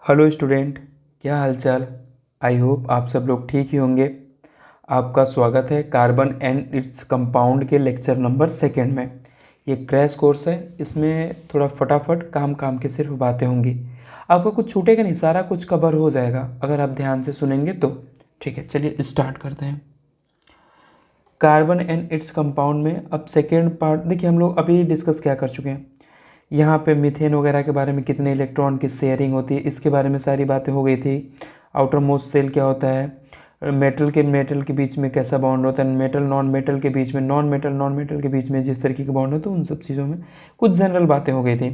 Hello student, क्या हालचाल। I hope आप सब लोग ठीक ही होंगे। आपका स्वागत है कार्बन एंड इट्स कंपाउंड के लेक्चर नंबर 2 में। ये क्रैश कोर्स है, इसमें थोड़ा फटाफट काम काम के सिर्फ बातें होंगी। आपको कुछ छूटेगा नहीं, सारा कुछ कवर हो जाएगा अगर आप ध्यान से सुनेंगे तो। ठीक है, चलिए स्टार्ट करते हैं। कार्बन एंड इट्स कंपाउंड में अब सेकेंड पार्ट देखिए, हम लोग अभी डिस्कस क्या कर चुके हैं। यहाँ पे मीथेन वगैरह के बारे में कितने इलेक्ट्रॉन की शेयरिंग होती है इसके बारे में सारी बातें हो गई थी। आउटर मोस्ट सेल क्या होता है, मेटल के बीच में कैसा बॉन्ड होता है, मेटल नॉन मेटल के बीच में, नॉन मेटल के बीच में जिस तरीके के बॉन्ड होते हैं, उन सब चीज़ों में कुछ जनरल बातें हो गई थी।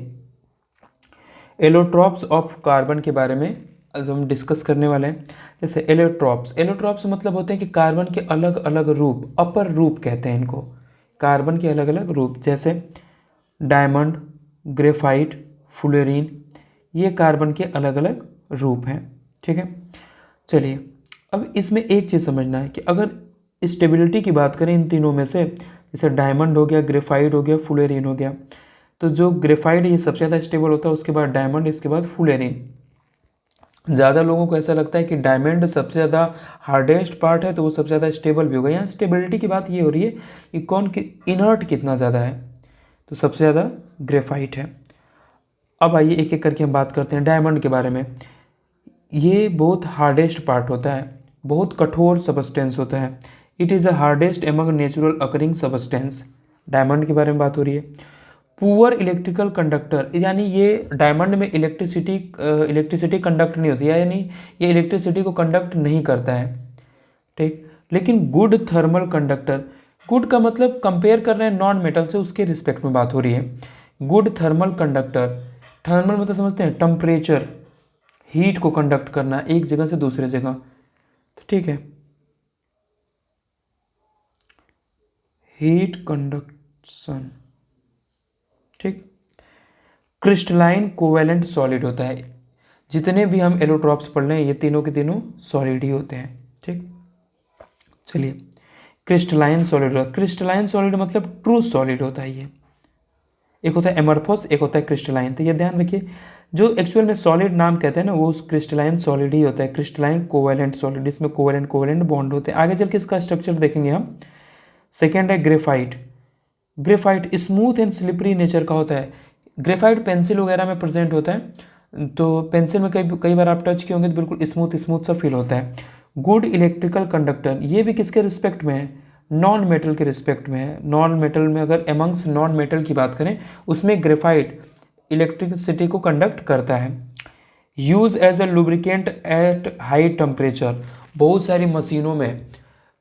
एलोट्रॉप्स ऑफ कार्बन के बारे में आज हम डिस्कस करने वाले हैं। जैसे एलोट्रॉप्स मतलब होते हैं कि कार्बन के अलग अलग रूप, अपर रूप कहते हैं इनको। कार्बन के अलग अलग रूप जैसे डायमंड, ग्रेफाइट, फुलेरीन, ये कार्बन के अलग अलग रूप हैं। ठीक है, चलिए अब इसमें एक चीज़ समझना है कि अगर स्टेबिलिटी की बात करें इन तीनों में से, जैसे डायमंड हो गया, ग्रेफाइट हो गया, फुलेरीन हो गया, तो जो ग्रेफाइट ये सबसे ज़्यादा स्टेबल होता है, उसके बाद डायमंड, इसके बाद फुलेरीन। ज़्यादा लोगों को ऐसा लगता है कि डायमंड सबसे ज़्यादा हार्डेस्ट पार्ट है तो वो सबसे ज़्यादा स्टेबल भी होगा। यहाँ स्टेबिलिटी की बात ये हो रही है कि कौन की इनर्ट कितना ज़्यादा है, तो सबसे ज़्यादा ग्रेफाइट है। अब आइए एक एक करके हम बात करते हैं डायमंड के बारे में। ये बहुत हार्डेस्ट पार्ट होता है, बहुत कठोर सबस्टेंस होता है। It is the hardest among natural occurring substance. Diamond के बारे में बात हो रही है। पुअर इलेक्ट्रिकल कंडक्टर, यानी ये डायमंड में इलेक्ट्रिसिटी कंडक्ट नहीं होती है, यानी ये इलेक्ट्रिसिटी को कंडक्ट नहीं करता है। ठीक, लेकिन गुड थर्मल कंडक्टर, गुड का मतलब कंपेयर कर रहे हैं नॉन मेटल से, उसके रिस्पेक्ट में बात हो रही है। गुड थर्मल कंडक्टर, थर्मल मतलब समझते हैं टेम्परेचर, हीट को कंडक्ट करना एक जगह से दूसरे जगह। तो ठीक है, हीट कंडक्शन। ठीक, क्रिस्टलाइन कोवेलेंट सॉलिड होता है। जितने भी हम एलोट्रॉप्स पढ़ रहे हैं ये तीनों के तीनों सॉलिड ही होते हैं। ठीक, चलिए क्रिस्टलाइन सॉलिड, क्रिस्टलाइन सॉलिड मतलब ट्रू सॉलिड होता है ये। एक होता है एमरफोस, एक होता है क्रिस्टलाइन, तो ये ध्यान रखिए। जो एक्चुअल में सॉलिड नाम कहते हैं ना, वो उस क्रिस्टलाइन सॉलिड ही होता है, क्रिस्टलाइन कोवेलेंट सॉलिड। इसमें कोवेलेंट कोवेलेंट बॉन्ड होते हैं। आगे चल के इसका स्ट्रक्चर देखेंगे हम। सेकेंड है graphite. Graphite smooth and slippery nature का होता है। ग्रेफाइट पेंसिल वगैरह में प्रेजेंट होता है, तो पेंसिल में कई कई बार आप टच किए होंगे तो बिल्कुल स्मूथ स्मूथ सा फील होता है। गुड इलेक्ट्रिकल कंडक्टर, ये भी किसके रिस्पेक्ट में है, नॉन मेटल के रिस्पेक्ट में है। नॉन मेटल में अगर एमंग्स नॉन मेटल की बात करें, उसमें ग्रेफाइट इलेक्ट्रिसिटी को कंडक्ट करता है। Use as a lubricant at high temperature, बहुत सारी मशीनों में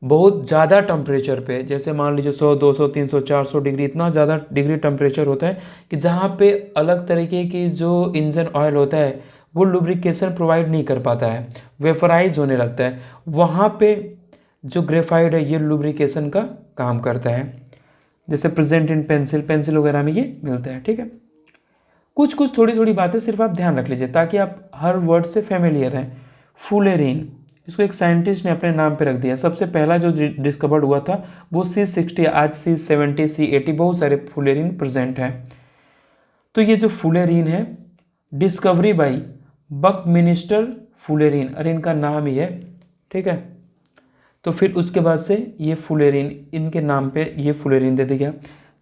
बहुत ज़्यादा टेम्परेचर पे, जैसे मान लीजिए 100, 200, 300, 400 डिग्री, इतना ज़्यादा डिग्री टेम्परेचर होता है कि जहाँ पे अलग तरीके की जो इंजन ऑयल होता है वो लुब्रिकेशन प्रोवाइड नहीं कर पाता है, वेपराइज होने लगता है। वहाँ पे जो ग्रेफाइट है ये लुब्रिकेशन का काम करता है। जैसे प्रेजेंट इन पेंसिल, पेंसिल वगैरह में ये मिलता है। ठीक है, कुछ कुछ थोड़ी थोड़ी बातें सिर्फ आप ध्यान रख लीजिए ताकि आप हर वर्ड से फेमिलियर हैं। फुलेरीन, इसको एक साइंटिस्ट ने अपने नाम पे रख दिया। सबसे पहला जो डिस्कवर्ड हुआ था वो C60, आज C70, C80 बहुत सारे फुलेरीन प्रेजेंट हैं। तो ये जो फुलेरीन है, डिस्कवरी बाई बकमिनिस्टर फुलेरीन, अरे इनका नाम ही है। ठीक है, तो फिर उसके बाद से ये फुलेरीन, इनके नाम पे ये फुलेरीन दे दिया गया।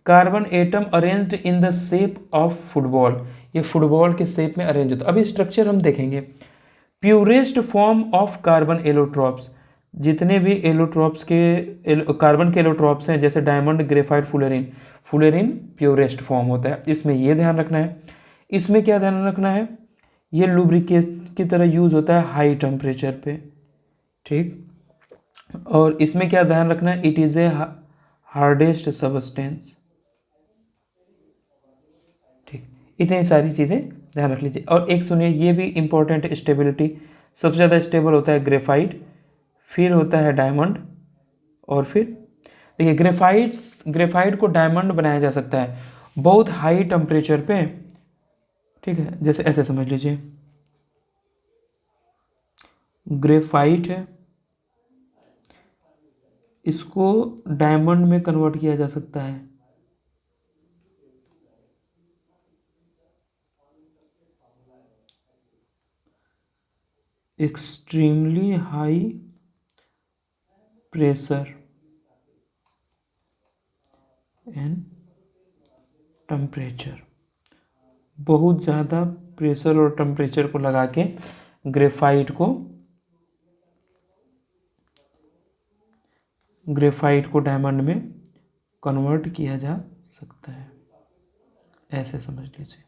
Carbon atom arranged in the shape of football, ये फुटबॉल के शेप में अरेंज होता है। अभी स्ट्रक्चर हम देखेंगे। Purest form of carbon allotropes, जितने भी एलोट्रॉप्स के कार्बन के एलोट्रॉप्स हैं, जैसे डायमंड, ग्रेफाइट, फुलेरीन, फुलेरीन प्योरेस्ट फॉर्म होता है। इसमें ये ध्यान रखना है। इसमें क्या ध्यान रखना है, ये लुब्रिकेट की तरह यूज होता है हाई टेम्परेचर पे। ठीक, और इसमें क्या ध्यान रखना है, it is a hardest substance. ठीक, इतनी सारी चीज़ें ध्यान रख लीजिए। और एक सुनिए, ये भी इंपॉर्टेंट है, स्टेबिलिटी। सबसे ज़्यादा स्टेबल होता है ग्रेफाइट, फिर होता है डायमंड, और फिर देखिए ग्रेफाइट को डायमंड बनाया जा सकता है बहुत हाई टेम्परेचर पे। ठीक है, जैसे ऐसे समझ लीजिए, ग्रेफाइट है, इसको डायमंड में कन्वर्ट किया जा सकता है। Extremely high pressure and temperature, बहुत ज़्यादा प्रेशर और टेम्परेचर को लगा के ग्रेफाइट को डायमंड में कन्वर्ट किया जा सकता है, ऐसे समझ लीजिए।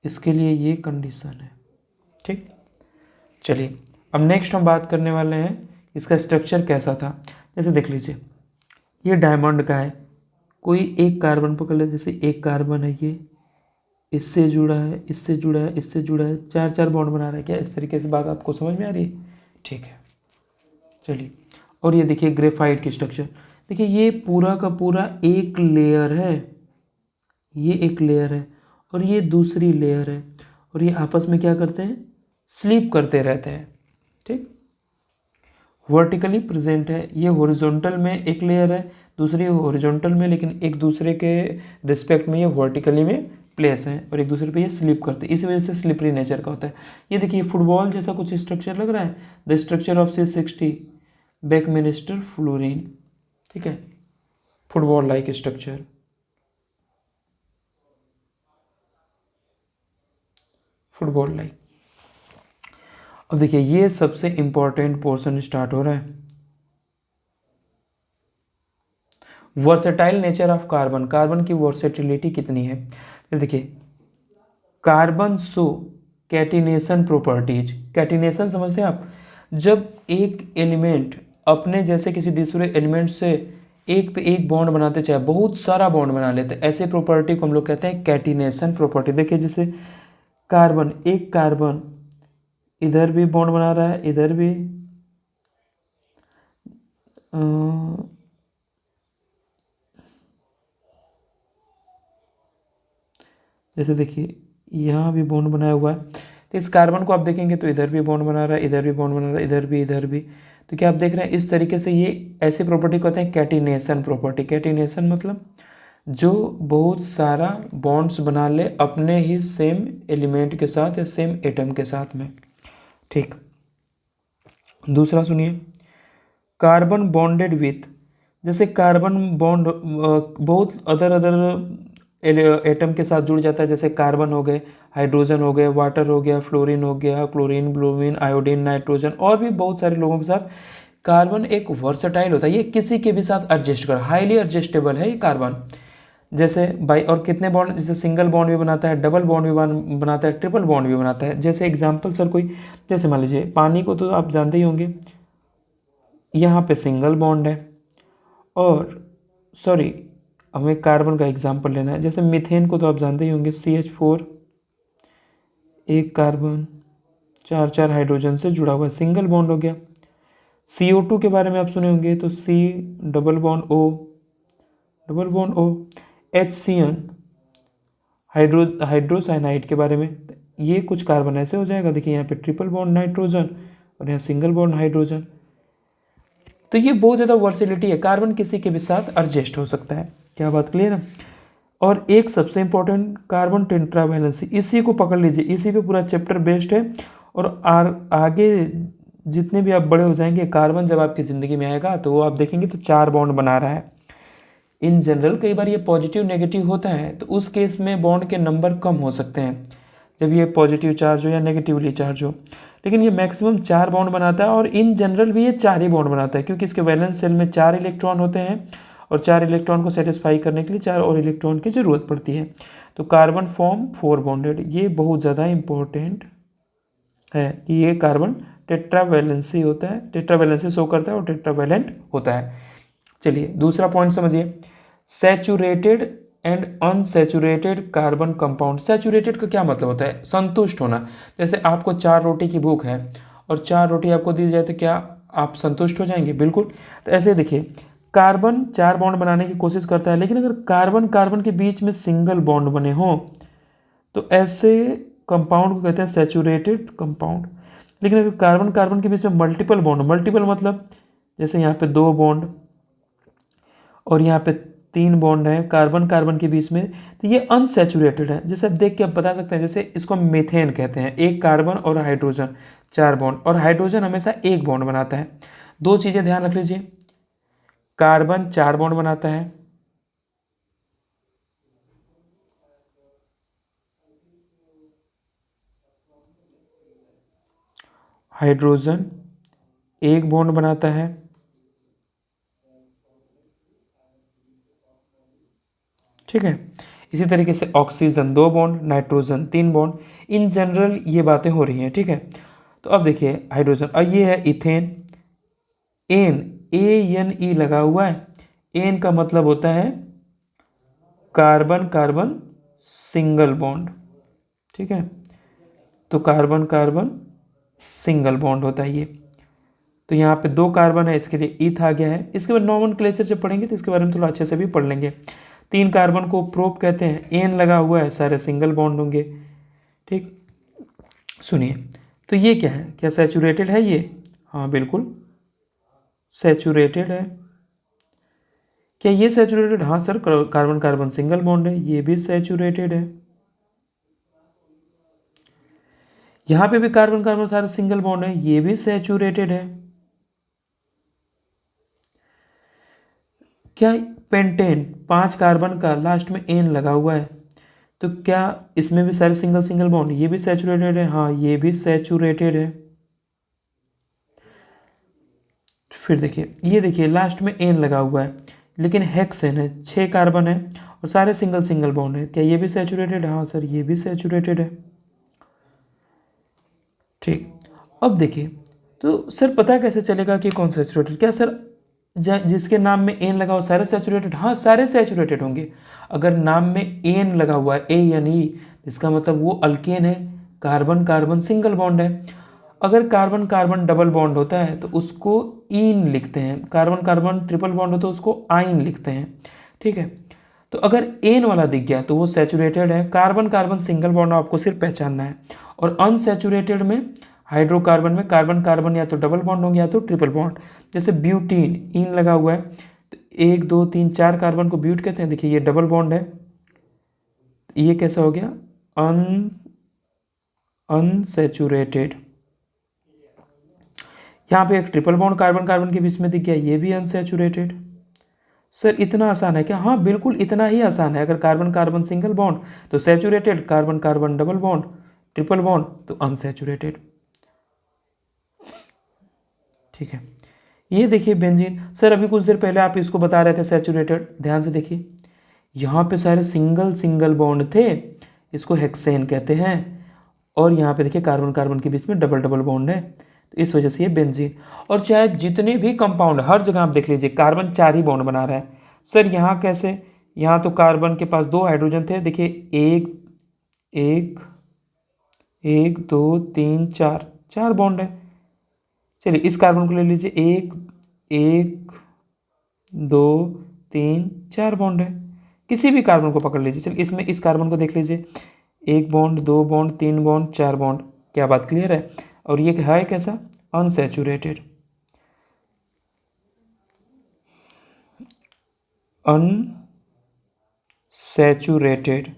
इसके लिए ये कंडीशन है, ठीक। चलिए अब नेक्स्ट हम बात करने वाले हैं इसका स्ट्रक्चर कैसा था। जैसे देख लीजिए, ये डायमंड का है, कोई एक कार्बन पकड़ ले, जैसे एक कार्बन है, ये इससे जुड़ा है, इससे जुड़ा है, इससे जुड़ा है, चार चार बॉन्ड बना रहा है। क्या इस तरीके से बात आपको समझ में आ रही है? ठीक है, चलिए। और ये देखिए ग्रेफाइट की स्ट्रक्चर, देखिए ये पूरा का पूरा एक लेयर है, ये एक लेयर है और ये दूसरी लेयर है, और ये आपस में क्या करते हैं, स्लीप करते रहते हैं, ठीक। वर्टिकली प्रेजेंट है, ये हॉरिजॉन्टल में एक लेयर है, दूसरी हॉरिजॉन्टल में, लेकिन एक दूसरे के रिस्पेक्ट में ये वर्टिकली में प्लेस है और एक दूसरे पे ये स्लिप करते हैं, इसी वजह से स्लिपरी नेचर का होता है। ये देखिए फुटबॉल जैसा कुछ स्ट्रक्चर लग रहा है, the structure of C60 buckminsterfullerene, ठीक है, football like structure. Football like. अब देखिए ये सबसे इंपॉर्टेंट पोर्शन स्टार्ट हो रहा है, versatile nature of carbon, carbon की वर्सेटिलिटी कितनी है। तो देखिए carbon show catenation properties, catenation समझते हैं आप, जब एक एलिमेंट अपने जैसे किसी दूसरे एलिमेंट से एक पे एक बॉन्ड बनाते, चाहे बहुत सारा बॉन्ड बना लेते, ऐसे प्रॉपर्टी को हम लोग कहते हैं कैटिनेशन प्रॉपर्टी। देखिए जैसे कार्बन, एक कार्बन इधर भी बॉन्ड बना रहा है, इधर भी जैसे देखिए यहाँ भी बॉन्ड बनाया हुआ है, तो इस कार्बन को आप देखेंगे तो इधर भी बॉन्ड बना रहा है, इधर भी बॉन्ड बना रहा है, इधर भी। तो क्या आप देख रहे हैं इस तरीके से, ये ऐसी प्रॉपर्टी को कहते हैं कैटिनेशन प्रॉपर्टी। कैटिनेशन मतलब जो बहुत सारा बॉन्ड्स बना ले अपने ही सेम एलिमेंट के साथ या सेम एटम के साथ में, ठीक। दूसरा सुनिए, कार्बन बॉन्डेड विथ, जैसे कार्बन बॉन्ड बहुत अदर एटम के साथ जुड़ जाता है, जैसे कार्बन हो गए, हाइड्रोजन हो गए, वाटर हो गया, फ्लोरीन हो गया, क्लोरीन, ब्रोमीन, आयोडीन, नाइट्रोजन, और भी बहुत सारे लोगों के साथ कार्बन एक वर्सेटाइल होता है, ये किसी के भी साथ एडजस्ट कर, हाईली एडजस्टेबल है ये कार्बन। जैसे बाई और कितने बॉन्ड, जैसे सिंगल बॉन्ड भी बनाता है, डबल बॉन्ड भी बनाता है, ट्रिपल बॉन्ड भी बनाता है। जैसे एग्जांपल सर कोई, जैसे मान लीजिए पानी को तो आप जानते ही होंगे, यहाँ पे सिंगल बॉन्ड है, और सॉरी हमें कार्बन का एग्जांपल लेना है, जैसे मीथेन को तो आप जानते ही होंगे, CH4 एक कार्बन, चार चार हाइड्रोजन से जुड़ा हुआ सिंगल बॉन्ड हो गया। CO2 के बारे में आप सुने होंगे, तो C double bond O HCN हाइड्रोसाइनाइड के बारे में, ये कुछ कार्बन ऐसे हो जाएगा, देखिए यहाँ पे ट्रिपल बॉन्ड नाइट्रोजन और यहाँ सिंगल बॉन्ड हाइड्रोजन। तो ये बहुत ज़्यादा वर्सिलिटी है, कार्बन किसी के भी साथ एडजस्ट हो सकता है। क्या बात क्लियर है? और एक सबसे इंपॉर्टेंट कार्बन टेट्रावैलेंसी, इसी को पकड़ लीजिए, इसी पे पूरा चैप्टर बेस्ड है। और आगे जितने भी आप बड़े हो जाएंगे, कार्बन जब आपकी ज़िंदगी में आएगा तो वो आप देखेंगे तो 4 बॉन्ड बना रहा है। इन जनरल कई बार ये पॉजिटिव नेगेटिव होता है, तो उस केस में बॉन्ड के नंबर कम हो सकते हैं जब ये पॉजिटिव चार्ज हो या नेगेटिवली चार्ज हो, लेकिन ये मैक्सिमम 4 बॉन्ड बनाता है। और इन जनरल भी ये 4 ही बॉन्ड बनाता है, क्योंकि इसके वैलेंस शेल में 4 इलेक्ट्रॉन होते हैं और 4 इलेक्ट्रॉन को सेटिस्फाई करने के लिए 4 और इलेक्ट्रॉन की ज़रूरत पड़ती है। तो कार्बन फॉर्म 4 बॉन्डेड, ये बहुत ज़्यादा इंपॉर्टेंट है कि ये कार्बन टेट्रावैलेंसी होता है, टेट्रावैलेंसी शो करता है और टेट्रावैलेंट होता है। चलिए दूसरा पॉइंट समझिए, saturated and unsaturated carbon compound. Saturated का क्या मतलब होता है? संतुष्ट होना। जैसे आपको 4 रोटी की भूख है और 4 रोटी आपको दी जाए तो क्या आप संतुष्ट हो जाएंगे? बिल्कुल। तो ऐसे देखिए, कार्बन 4 बॉन्ड बनाने की कोशिश करता है, लेकिन अगर कार्बन कार्बन के बीच में सिंगल बॉन्ड बने हों तो ऐसे कंपाउंड को कहते हैं सैचुरेटेड कंपाउंड। लेकिन अगर कार्बन कार्बन के बीच में मल्टीपल बॉन्ड, मल्टीपल मतलब जैसे यहाँ पे 2 बॉन्ड और यहाँ पे 3 बॉन्ड हैं कार्बन कार्बन के बीच में, तो ये अनसैचुरेटेड है। जैसे आप देख के आप बता सकते हैं, जैसे इसको मीथेन कहते हैं, एक कार्बन और हाइड्रोजन 4 बॉन्ड, और हाइड्रोजन हमेशा एक बॉन्ड बनाता है। 2 चीज़ें ध्यान रख लीजिए, कार्बन 4 बॉन्ड बनाता है, हाइड्रोजन एक बॉन्ड बनाता है, ठीक है। इसी तरीके से oxygen 2 bond, nitrogen 3 bond. In general ये बातें हो रही हैं, ठीक है। तो अब देखिए हाइड्रोजन, और ये है इथेन, एन ANE लगा हुआ है। एन का मतलब होता है कार्बन कार्बन सिंगल बॉन्ड, ठीक है। तो कार्बन कार्बन सिंगल बॉन्ड होता है ये। तो यहाँ पे 2 कार्बन है, इसके लिए ईथ आ गया है। इसके बाद नॉमेनक्लेचर जब पढ़ेंगे तो इसके बारे में थोड़ा अच्छे से भी पढ़ लेंगे। 3 कार्बन को प्रोप कहते हैं, एन लगा हुआ है, सारे सिंगल बॉन्ड होंगे, ठीक। सुनिए, तो ये क्या है, क्या सैचुरेटेड है ये? हाँ बिल्कुल सैचुरेटेड है। क्या ये सैचुरेटेड? हाँ sir, carbon carbon single bond है, ये भी सैचुरेटेड है। यहाँ पे भी कार्बन कार्बन सारे सिंगल बॉन्ड है, ये भी सैचुरेटेड है। क्या पेंटेन 5 कार्बन का लास्ट में एन लगा हुआ है, तो क्या इसमें भी सारे सिंगल सिंगल बॉन्ड, ये भी सैचुरेटेड है? हाँ ये भी सैचुरेटेड है। फिर देखिए, ये देखिए लास्ट में एन लगा हुआ है, लेकिन हेक्सेन है, 6 कार्बन है और सारे सिंगल सिंगल बॉन्ड है, क्या ये भी सैचुरेटेड है? हाँ सर ये भी सैचुरेटेड है, ठीक। अब देखिए, तो सर पता कैसे चलेगा कि कौन सैचुरेटेड? क्या सर जिसके नाम में एन लगा हुआ सारे सैचुरेटेड? हाँ सारे सैचुरेटेड होंगे। अगर नाम में एन लगा हुआ है ANE, इसका मतलब वो अल्केन है, कार्बन कार्बन सिंगल बॉन्ड है। अगर कार्बन कार्बन डबल बॉन्ड होता है तो उसको ईन लिखते हैं, कार्बन कार्बन ट्रिपल बॉन्ड होता है उसको आइन लिखते हैं, ठीक है। तो अगर एन वाला दिख गया तो वो सैचुरेटेड है। कार्बन कार्बन सिंगल बॉन्ड आपको सिर्फ पहचानना है। और अनसैचुरेटेड में हाइड्रोकार्बन में कार्बन कार्बन या तो डबल बॉन्ड होंगे या तो ट्रिपल बॉन्ड। जैसे ब्यूटीन इन लगा हुआ है, तो 1 2 3 4 कार्बन को ब्यूट कहते हैं। देखिए ये डबल बॉन्ड है, ये कैसा हो गया? अनसैचुरेटेड। यहाँ पे एक ट्रिपल बॉन्ड कार्बन कार्बन के बीच में दिख गया, ये भी अनसैचुरेटेड। सर इतना आसान है क्या? हाँ बिल्कुल इतना ही आसान है। अगर कार्बन कार्बन सिंगल बॉन्ड तो saturated, carbon carbon double bond triple bond तो अनसैचुरेटेड, ठीक है। ये देखिए बेंजीन, सर अभी कुछ देर पहले आप इसको बता रहे थे सैचुरेटेड, ध्यान से देखिए यहाँ पे सारे सिंगल सिंगल बॉन्ड थे, इसको हेक्सेन कहते हैं। और यहाँ पे देखिए कार्बन कार्बन के बीच में डबल डबल बॉन्ड है, तो इस वजह से ये बेंजीन। और चाहे जितने भी कंपाउंड, हर जगह आप देख लीजिए कार्बन 4 ही बॉन्ड बना रहा है। सर यहाँ कैसे? यहाँ तो कार्बन के पास 2 हाइड्रोजन थे, देखिए 1 1 1 2 3 4, 4 बॉन्ड है। चलिए इस कार्बन को ले लीजिए, 1 1 2 3 4 बॉन्ड है। किसी भी कार्बन को पकड़ लीजिए, चलिए इसमें इस कार्बन को देख लीजिए, 1 बॉन्ड 2 बॉन्ड 3 बॉन्ड 4 बॉन्ड। क्या बात क्लियर है? और ये है कैसा? अनसैचुरेटेड। अनसैचुरेटेड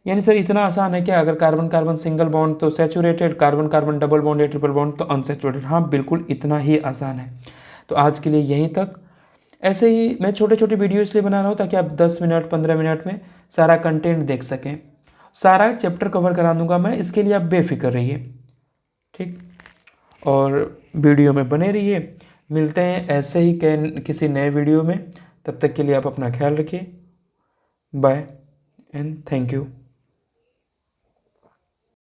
यानी सर इतना आसान है क्या? अगर कार्बन कार्बन सिंगल बॉन्ड तो saturated, carbon carbon double bond या ट्रिपल बॉन्ड तो अनसैचुरेटेड। हाँ बिल्कुल इतना ही आसान है। तो आज के लिए यहीं तक। ऐसे ही मैं छोटे छोटे वीडियो इसलिए बना रहा हूँ ताकि आप 10 मिनट 15 मिनट में सारा कंटेंट देख सकें। सारा चैप्टर कवर करा दूंगा मैं, इसके लिए आप बेफिक्र रहिए, ठीक। और वीडियो में बने रहिए। मिलते हैं ऐसे ही किसी नए वीडियो में। तब तक के लिए आप अपना ख्याल रखिए। Bye and thank you.